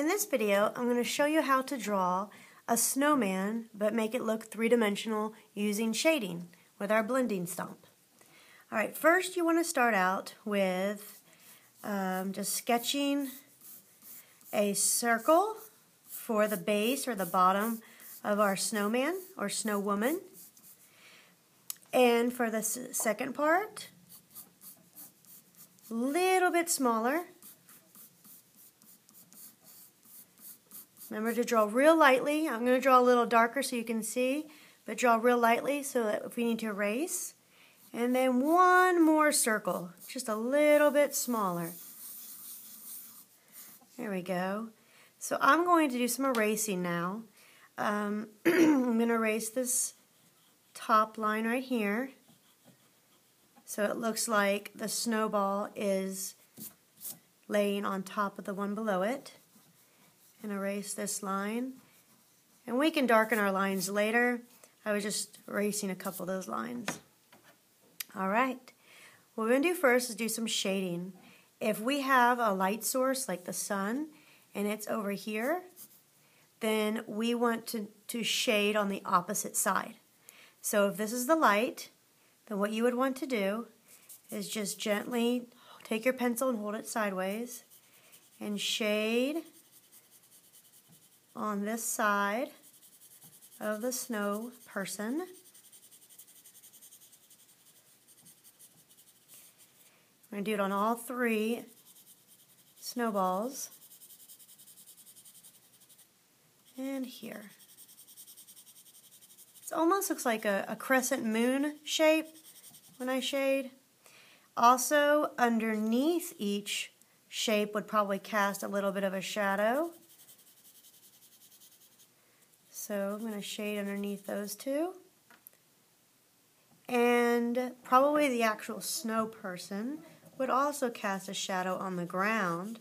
In this video, I'm going to show you how to draw a snowman, but make it look three-dimensional using shading with our blending stomp. Alright, first you want to start out with just sketching a circle for the base or the bottom of our snowman or snow woman. And for the second part, a little bit smaller. Remember to draw real lightly. I'm going to draw a little darker so you can see, but draw real lightly so that if we need to erase. And then one more circle, just a little bit smaller. There we go. So I'm going to do some erasing now. I'm going to erase this top line right here. So it looks like the snowball is laying on top of the one below it. And erase this line. And we can darken our lines later. I was just erasing a couple of those lines. Alright, what we're going to do first is do some shading. If we have a light source like the sun and it's over here, then we want to shade on the opposite side. So if this is the light, then what you would want to do is just gently take your pencil and hold it sideways and shade on this side of the snow person. I'm going to do it on all three snowballs. And here. It almost looks like a crescent moon shape when I shade. Also, underneath each shape would probably cast a little bit of a shadow. So I'm going to shade underneath those two. And probably the actual snow person would also cast a shadow on the ground.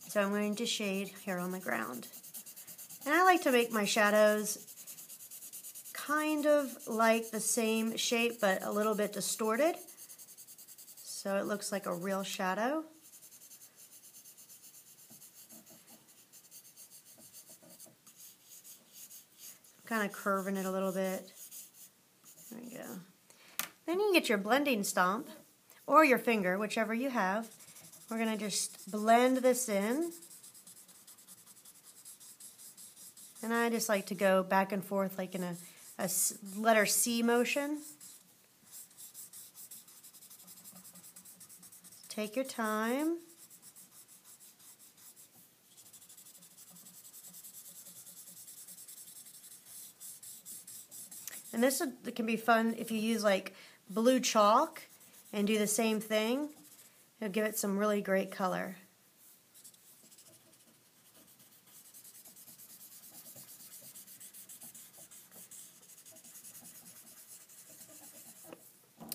So I'm going to shade here on the ground. And I like to make my shadows kind of like the same shape but a little bit distorted. So it looks like a real shadow. Kind of curving it a little bit. There we go. Then you can get your blending stomp or your finger, whichever you have. We're going to just blend this in. And I just like to go back and forth like in a letter C motion. Take your time. And this can be fun if you use like blue chalk and do the same thing. It'll give it some really great color.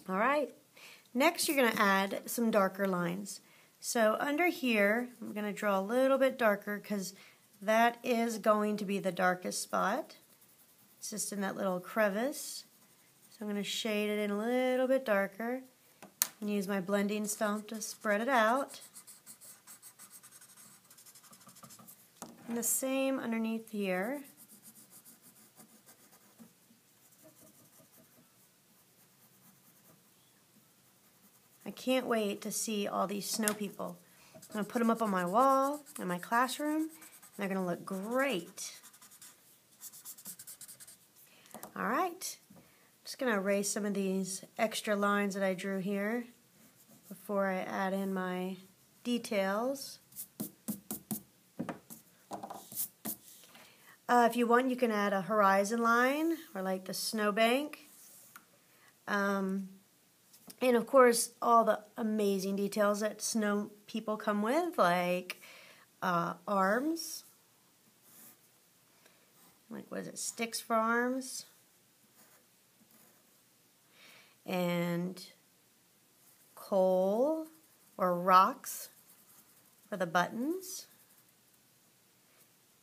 Alright, next you're going to add some darker lines. So under here, I'm going to draw a little bit darker because that is going to be the darkest spot. It's just in that little crevice. So I'm going to shade it in a little bit darker and use my blending stomp to spread it out. And the same underneath here. I can't wait to see all these snow people. I'm going to put them up on my wall in my classroom, and they're going to look great. Alright, just going to erase some of these extra lines that I drew here before I add in my details. If you want, you can add a horizon line or like the snowbank. And of course, all the amazing details that snow people come with, like arms. Like, what is it, sticks for arms? And coal or rocks for the buttons,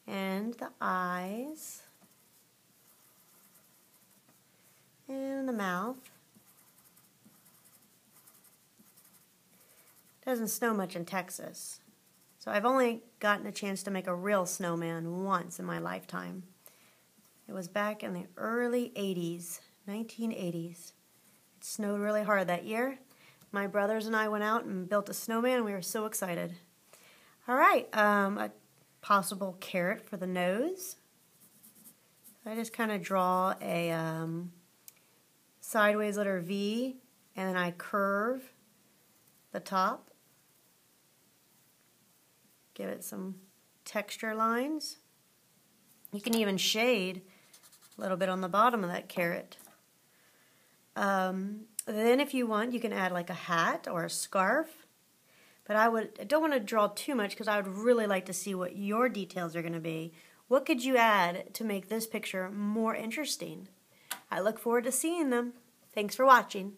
and the eyes, and the mouth. doesn't snow much in Texas. So I've only gotten a chance to make a real snowman once in my lifetime. It was back in the early 80s, 1980s. It snowed really hard that year. My brothers and I went out and built a snowman, and we were so excited. All right, a possible carrot for the nose. I just kind of draw a sideways letter V, and then I curve the top. Give it some texture lines. You can even shade a little bit on the bottom of that carrot. Then if you want, you can add like a hat or a scarf. But I don't want to draw too much because I would really like to see what your details are going to be. What could you add to make this picture more interesting? I look forward to seeing them. Thanks for watching.